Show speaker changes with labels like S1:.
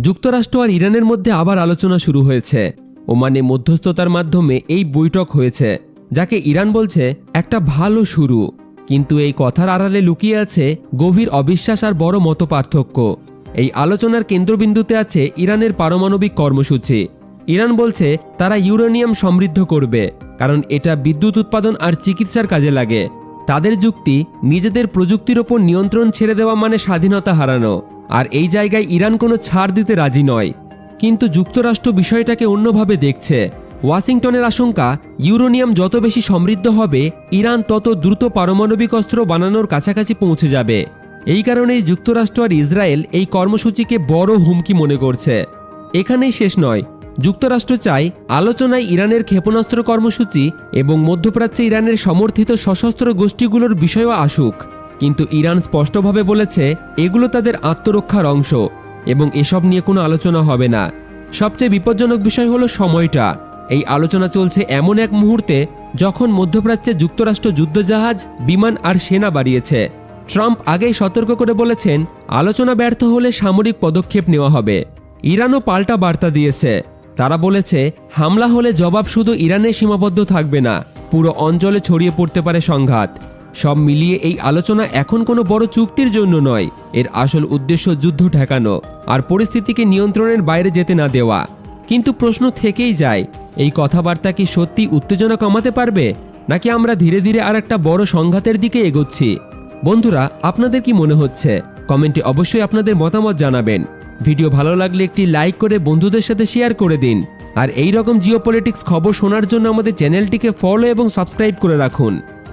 S1: যুক্তরাষ্ট্র আর ইরানের মধ্যে আবার আলোচনা শুরু হয়েছে। ওমানে মধ্যস্থতার মাধ্যমে এই বৈঠক হয়েছে, যাকে ইরান বলছে একটা ভালো শুরু। কিন্তু এই কথার আড়ালে লুকিয়ে আছে গভীর অবিশ্বাস আর বড় মতপার্থক্য। এই আলোচনার কেন্দ্রবিন্দুতে আছে ইরানের পারমাণবিক কর্মসূচি। ইরান বলছে তারা ইউরেনিয়াম সমৃদ্ধ করবে, কারণ এটা বিদ্যুৎ উৎপাদন আর চিকিৎসার কাজে লাগে। তাদের যুক্তি, নিজেদের প্রযুক্তির ওপর নিয়ন্ত্রণ ছেড়ে দেওয়া মানে স্বাধীনতা হারানো, আর এই জায়গায় ইরান কোনো ছাড় দিতে রাজি নয়। কিন্তু যুক্তরাষ্ট্র বিষয়টাকে অন্যভাবে দেখছে। ওয়াশিংটনের আশঙ্কা, ইউরেনিয়াম যত বেশি সমৃদ্ধ হবে, ইরান তত দ্রুত পারমাণবিক অস্ত্র বানানোর কাছাকাছি পৌঁছে যাবে। এই কারণেই যুক্তরাষ্ট্র আর ইসরায়েল এই কর্মসূচিকে বড় হুমকি মনে করছে। এখানেই শেষ নয়, যুক্তরাষ্ট্র চায় আলোচনায় ইরানের ক্ষেপণাস্ত্র কর্মসূচি এবং মধ্যপ্রাচ্যে ইরানের সমর্থিত সশস্ত্র গোষ্ঠীগুলোর বিষয়ও আসুক। কিন্তু ইরান স্পষ্টভাবে বলেছে এগুলো তাদের আত্মরক্ষার অংশ এবং এসব নিয়ে কোনো আলোচনা হবে না। সবচেয়ে বিপজ্জনক বিষয় হলো সময়টা। এই আলোচনা চলছে এমন এক মুহূর্তে যখন মধ্যপ্রাচ্যে যুক্তরাষ্ট্র যুদ্ধজাহাজ, বিমান আর সেনা বাড়িয়েছে। ট্রাম্প আগেই সতর্ক করে বলেছেন আলোচনা ব্যর্থ হলে সামরিক পদক্ষেপ নেওয়া হবে। ইরানও পাল্টা বার্তা দিয়েছে। তারা বলেছে হামলা হলে জবাব শুধু ইরানে সীমাবদ্ধ থাকবে না, পুরো অঞ্চলে ছড়িয়ে পড়তে পারে সংঘাত। সব মিলিয়ে এই আলোচনা এখন কোনো বড় চুক্তির জন্য নয়, এর আসল উদ্দেশ্য যুদ্ধ ঠেকানো আর পরিস্থিতিকে নিয়ন্ত্রণের বাইরে যেতে না দেওয়া। কিন্তু প্রশ্ন থেকেই যায়, এই কথাবার্তা কি সত্যি উত্তেজনা কমাতে পারবে, নাকি আমরা ধীরে ধীরে আর একটা বড় সংঘাতের দিকে এগোচ্ছি? বন্ধুরা, আপনাদের কি মনে হচ্ছে? কমেন্টে অবশ্যই আপনাদের মতামত জানাবেন। ভিডিও ভালো লাগলে একটি লাইক করে বন্ধুদের সাথে শেয়ার করে দিন। আর এই রকম জিওপলিটিক্স খবর শোনার জন্য আমাদের চ্যানেলটিকে ফলো এবং সাবস্ক্রাইব করে রাখুন।